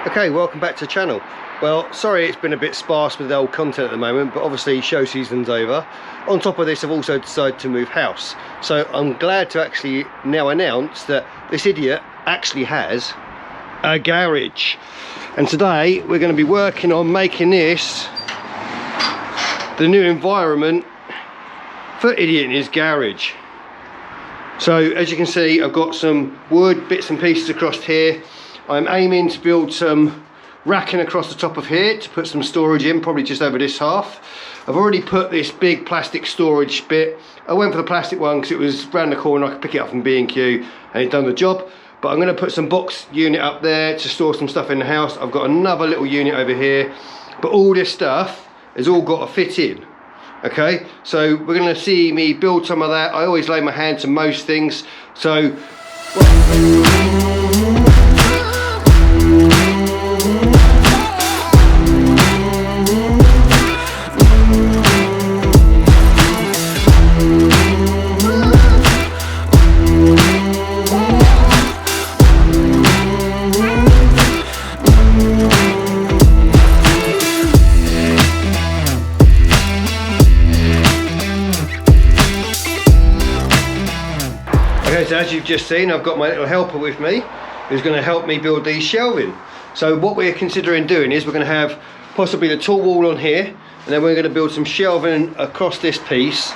Okay, welcome back to the channel. Well, sorry it's been a bit sparse with the old content at the moment, but obviously show season's over. On top of this, I've also decided to move house. So I'm glad to actually now announce that this idiot actually has a garage. And today we're going to be working on making this the new environment for Idiot in his garage. So as you can see, I've got some wood bits and pieces across here. I'm aiming to build some racking across the top of here to put some storage in, probably just over this half. I've already put this big plastic storage bit. I went for the plastic one because it was round the corner, I could pick it up from B&Q and it done the job. But I'm going to put some box unit up there to store some stuff in the house. I've got another little unit over here, but all this stuff has all got to fit in. Okay, so we're going to see me build some of that. I always lay my hand to most things, so so as you've just seen, I've got my little helper with me who's going to help me build these shelving. So what we're considering doing is we're going to have possibly the tall wall on here, and then we're going to build some shelving across this piece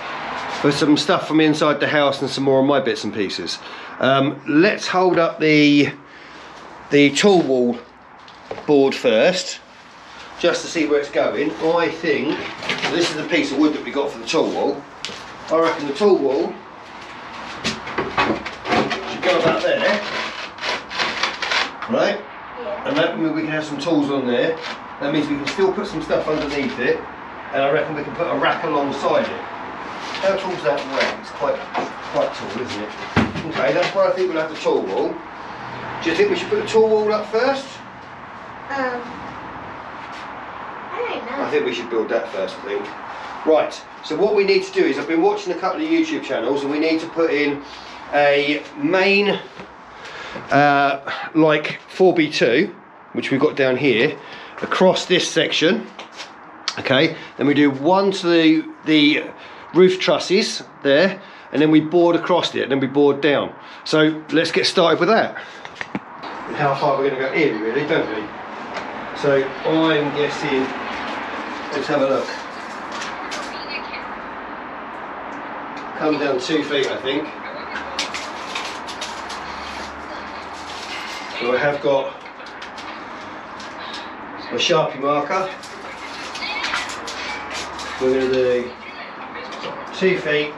for some stuff from inside the house and some more of my bits and pieces. Let's hold up the tall wall board first, just to see where it's going. I think this is the piece of wood that we got for the tall wall. I reckon the tall wall go about there, right? Yeah. And that means we can have some tools on there. That means we can still put some stuff underneath it, and I reckon we can put a rack alongside it. How tall's that rack? It's quite tall, isn't it? Okay, that's where I think we'll have the tall wall. Do you think we should put the tall wall up first? I don't know. I think we should build that first, I think. Right, so what we need to do is, I've been watching a couple of YouTube channels, and we need to put in a main like 4x2, which we've got down here, across this section. Okay, then we do one to the roof trusses there, and then we board across it, and then we board down. So let's get started with that. And how far we're going to go here, really, don't we? So I'm guessing, let's have a look. Come down 2 feet, I think. So I have got my Sharpie marker. We're going to do 2 feet.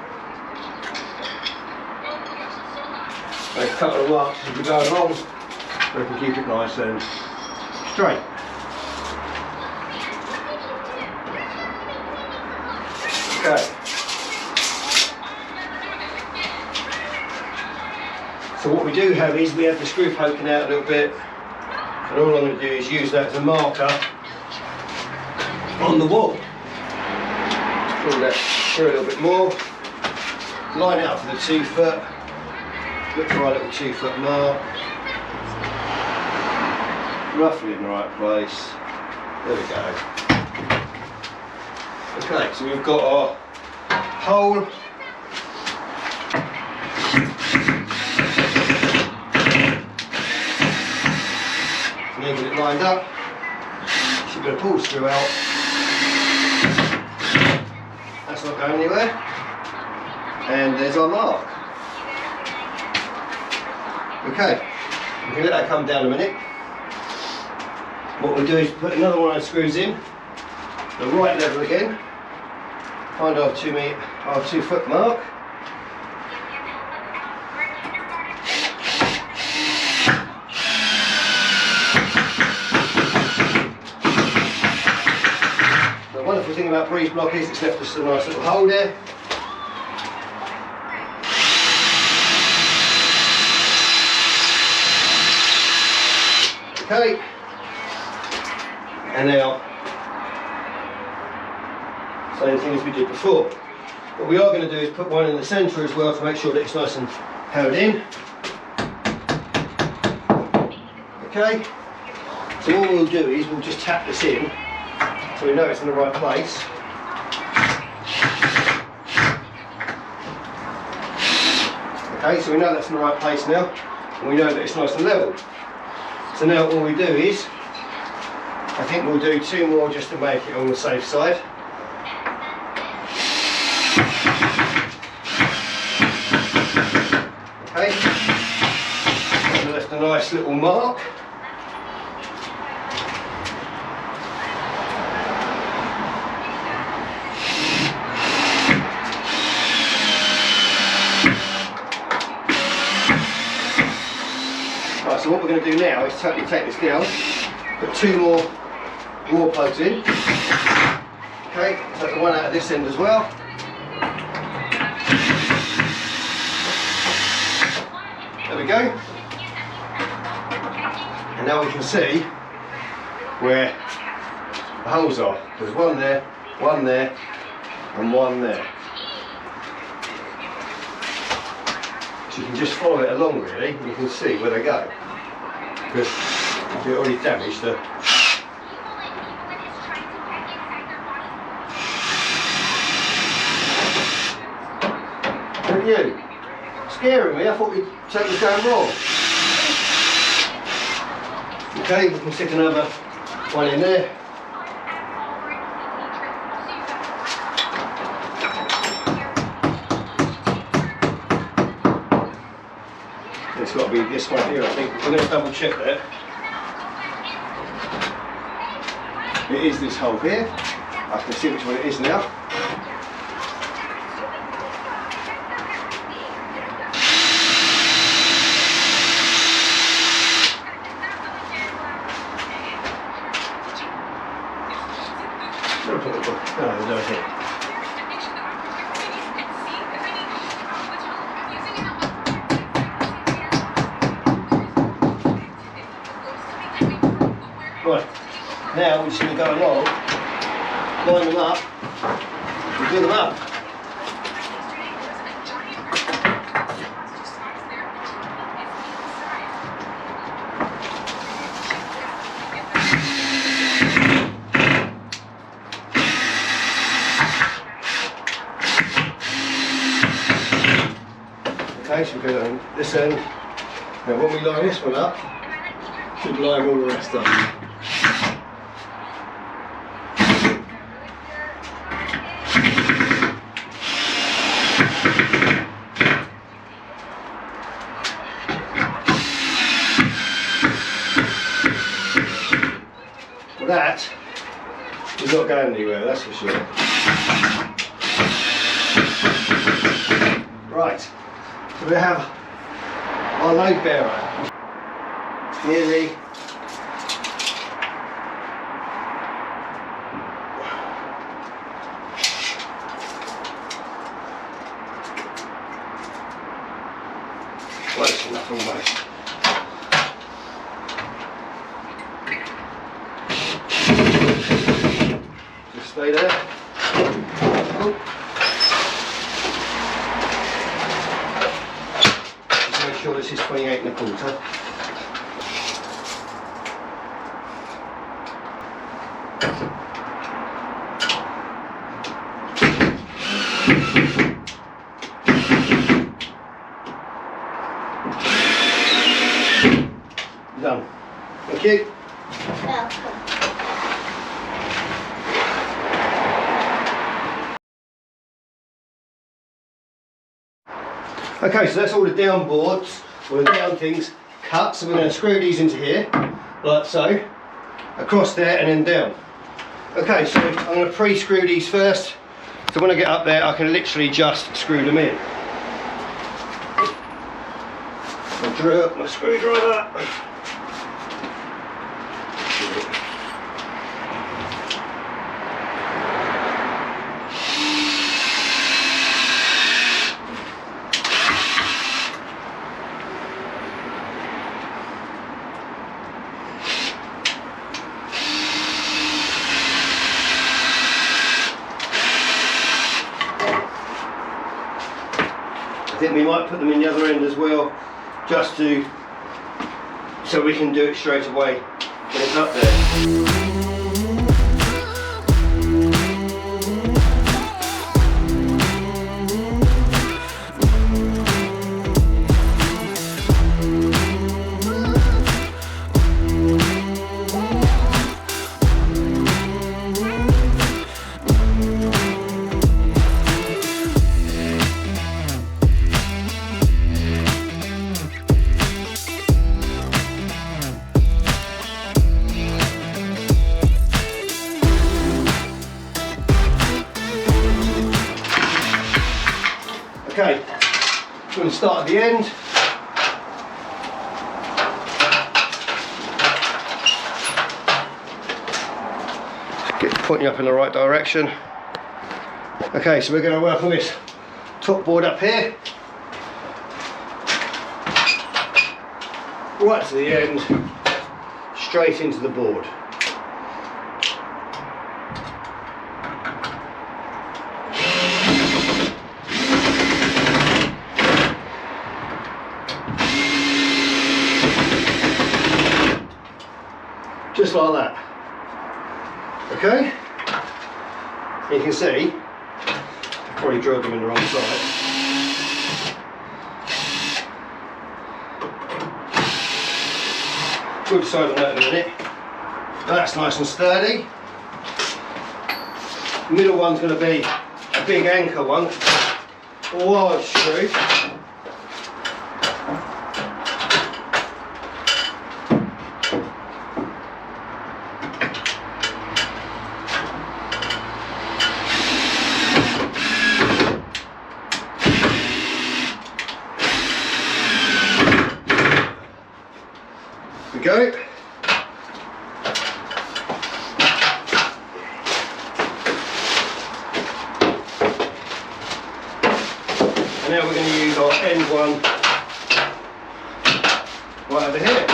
Make a couple of marks as we go along, so we can keep it nice and straight. Okay. So what we do have is we have the screw poking out a little bit, and all I'm going to do is use that as a marker on the wall. Pull that through a little bit more, line it up for the 2 foot, look for our little 2 foot mark, roughly in the right place. There we go. Okay, so we've got our hole. Get it lined up, should be able to pull the screw out. That's not going anywhere. And there's our mark. Okay, we can let that come down a minute. What we'll do is put another one of the screws in, the right level again, find our 2 foot mark. The wonderful thing about breeze block is it's left us a nice little hole there. Okay, and now same thing as we did before. What we are going to do is put one in the centre as well to make sure that it's nice and held in. Okay, So what we'll do is we'll just tap this in so we know it's in the right place. Okay, so we know that's in the right place now, and we know that it's nice and level. So now all we do is, I think we'll do 2 more just to make it on the safe side. Okay, so left a nice little mark. Right, so what we're going to do now is totally take this down, put 2 more raw plugs in. Okay, take the one out of this end as well. There we go. And now we can see where the holes are. There's one there, and one there. So you can just follow it along really, and you can see where they go. Because we already damaged the... Look at you, scaring me, I thought something was going wrong. Okay, we can stick another one in there. It's got to be this one here, I think. We're going to double check that. It is this hole here. I can see which one it is now. No, there's no here. Right, now we're just going to go along, line them up, and do them up. Okay, so we go down this end. Now when we line this one up, we should line all the rest up. Well, that is not going anywhere, that's for sure. Right, so we have our load bearer nearly close enough almost. Just stay there. Oh. Just make sure this is 28 1/4. Done. Thank you. Welcome. Okay, so that's all the down boards, or the down things cut. So we're going to screw these into here, like so, across there and then down. Okay, so I'm going to pre-screw these first. So when I get up there, I can literally just screw them in. I'll draw up my screwdriver. I think we might put them in the other end as well, just to, so we can do it straight away when it's up there. Okay, we're going to start at the end. Get pointing up in the right direction. Okay, so we're going to work on this top board up here. Right to the end, straight into the board. Just like that. Okay? You can see, I've probably drilled them in the wrong side. Good side on that in a minute. That's nice and sturdy. The middle one's going to be a big anchor one, a large screw. We go. And now we're going to use our end one right over here.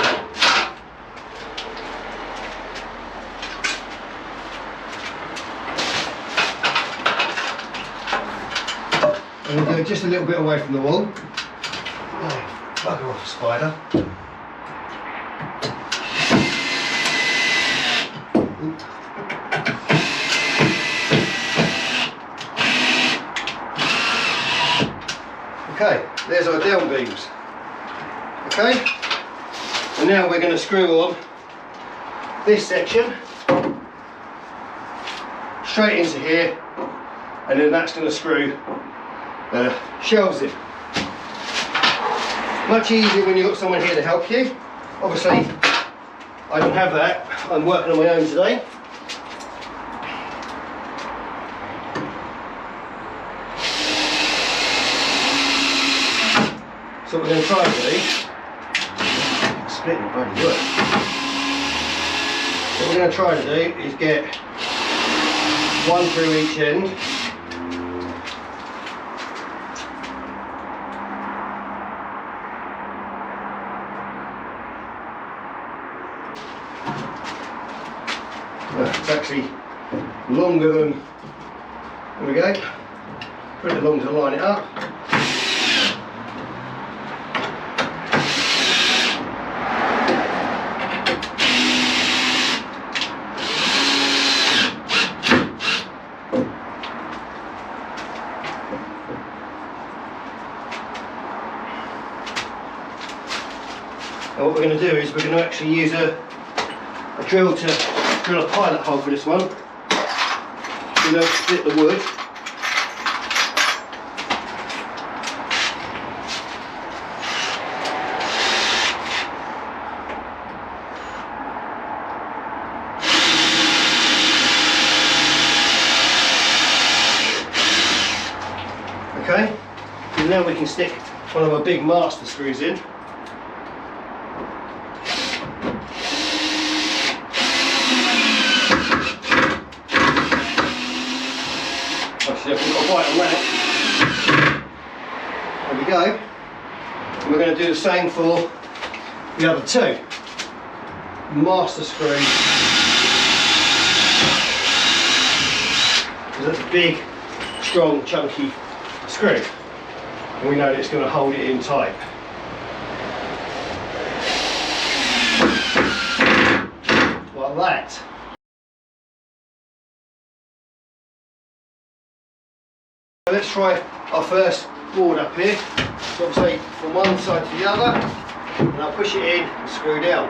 And we'll go just a little bit away from the wall. Oh, bugger off, spider. Okay, there's our down beams. Okay, and now we're going to screw on this section straight into here, and then that's going to screw the shelves in. Much easier when you've got someone here to help you. Obviously, I don't have that. I'm working on my own today. So what we're going to try to do, split the bloody work. What we're going to try to do is get one through each end. It's actually longer than, there we go, pretty long to line it up. And what we're going to do is we're going to actually use a drill to drill a pilot hole for this one. You know, split the wood. Okay, and now we can stick one of our big master screws in. Actually, I've got a bite on that. There we go. And we're going to do the same for the other two. Master screw. Because that's a big, strong, chunky screw. And we know that it's going to hold it in tight. like that. So let's try our first board up here. So obviously from one side to the other, and I'll push it in and screw down.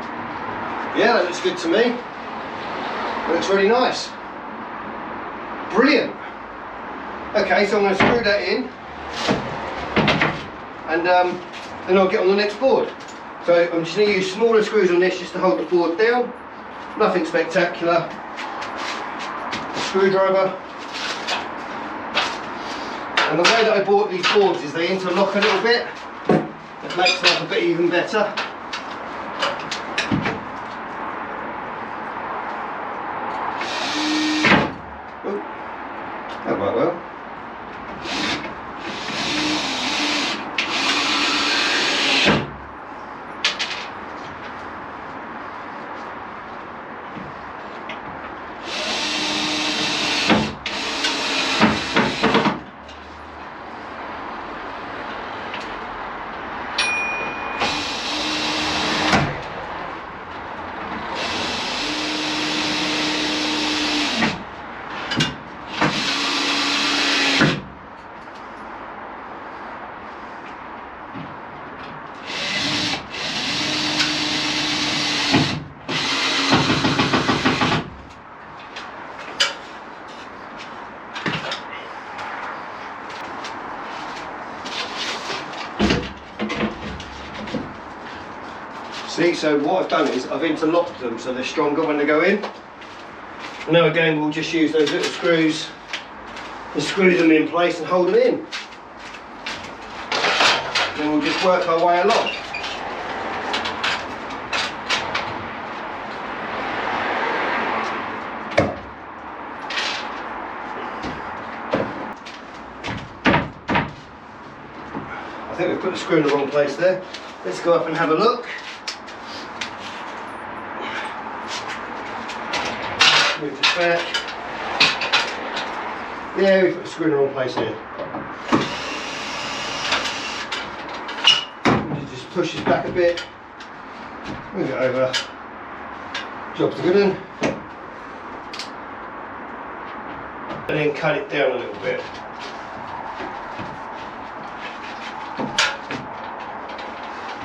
Yeah, that looks good to me. That looks really nice. Brilliant. Okay, so I'm going to screw that in, and then I'll get on the next board. So I'm just going to use smaller screws on this just to hold the board down. Nothing spectacular. Screwdriver. And the way that I bought these boards is they interlock a little bit. It makes life a bit even better. Oh, that worked well. See, so what I've done is I've interlocked them so they're stronger when they go in. Now again, we'll just use those little screws and screw them in place and hold them in. Then we'll just work our way along. I think we've put the screw in the wrong place there. Let's go up and have a look. Move this back. Yeah, we put the screw in the wrong place here. Just push this back a bit. Move it over. Job's a good one. And then cut it down a little bit.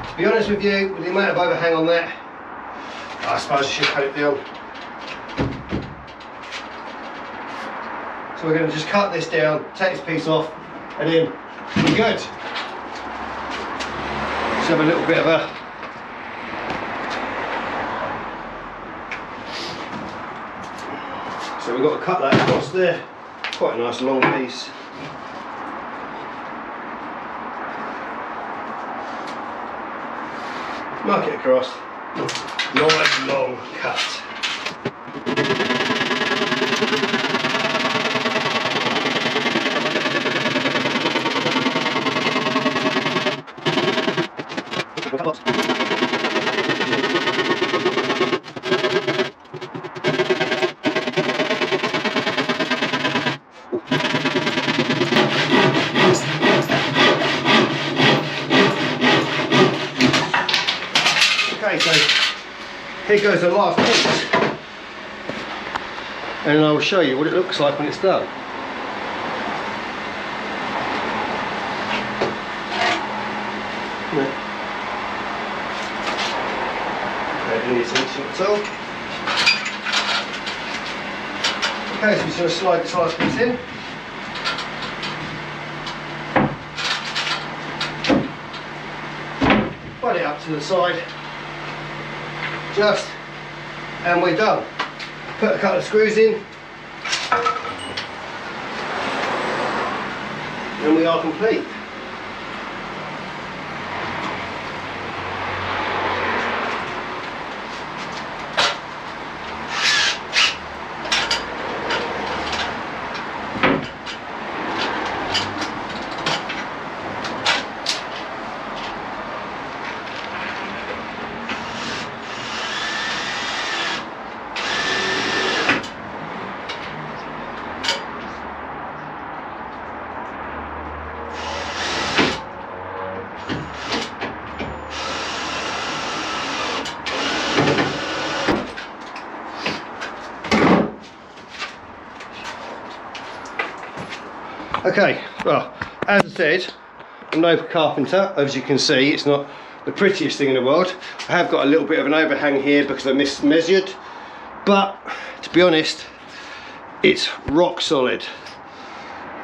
To be honest with you, with the amount of overhang on that, I suppose I should cut it down. So we're going to just cut this down, take this piece off, and then we're good. Just have a little bit of a so we've got to cut that across there. Quite a nice long piece. Mark it across. Nice long cut. Okay, so here goes the last piece, and I will show you what it looks like when it's done. Any attention at all. Okay, so we're just going to slide this last piece in. Put it up to the side. Just, and we're done. Put a couple of screws in. And we are complete. Okay, well, as I said, I'm no carpenter. As you can see, it's not the prettiest thing in the world. I have got a little bit of an overhang here because I mismeasured, but to be honest, it's rock solid.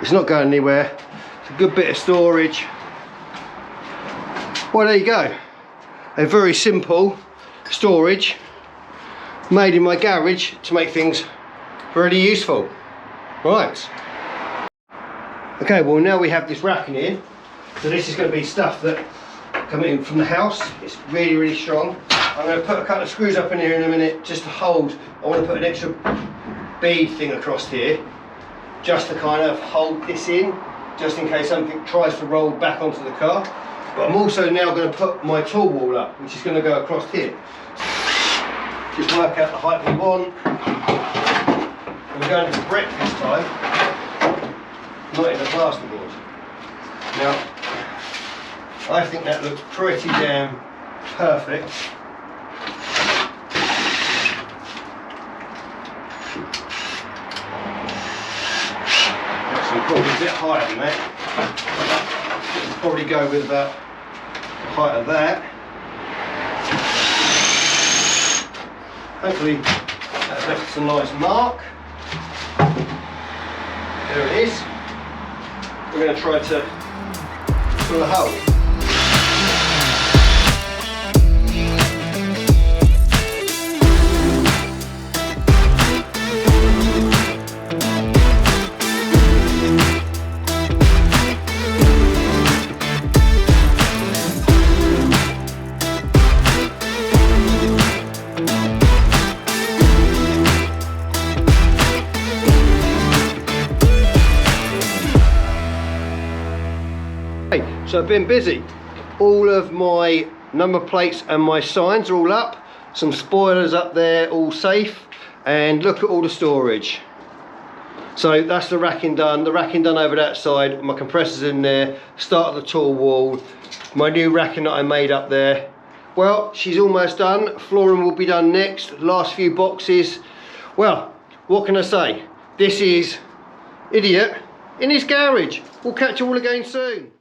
It's not going anywhere. It's a good bit of storage. Well, there you go. A very simple storage made in my garage to make things really useful. Right. Okay, well now we have this racking in. So this is going to be stuff that coming in from the house. It's really, really strong. I'm going to put a couple of screws up in here in a minute just to hold. I want to put an extra bead thing across here just to kind of hold this in, just in case something tries to roll back onto the car. But I'm also now going to put my tool wall up, which is going to go across here. Just work out the height we want. We're going to brick this time, not in the plasterboard. Now, I think that looks pretty damn perfect. Actually, probably a bit higher than that. We'll probably go with about the height of that. Hopefully that's left us a nice mark. There it is. We're going to try to fill the hole. So I've been busy. All of my number plates and my signs are all up. Some spoilers up there, all safe. And look at all the storage. So that's the racking done. The racking done over that side. My compressor's in there. Start of the tool wall. My new racking that I made up there. Well, she's almost done. Flooring will be done next. Last few boxes. Well, what can I say? This is Idiot in his garage. We'll catch you all again soon.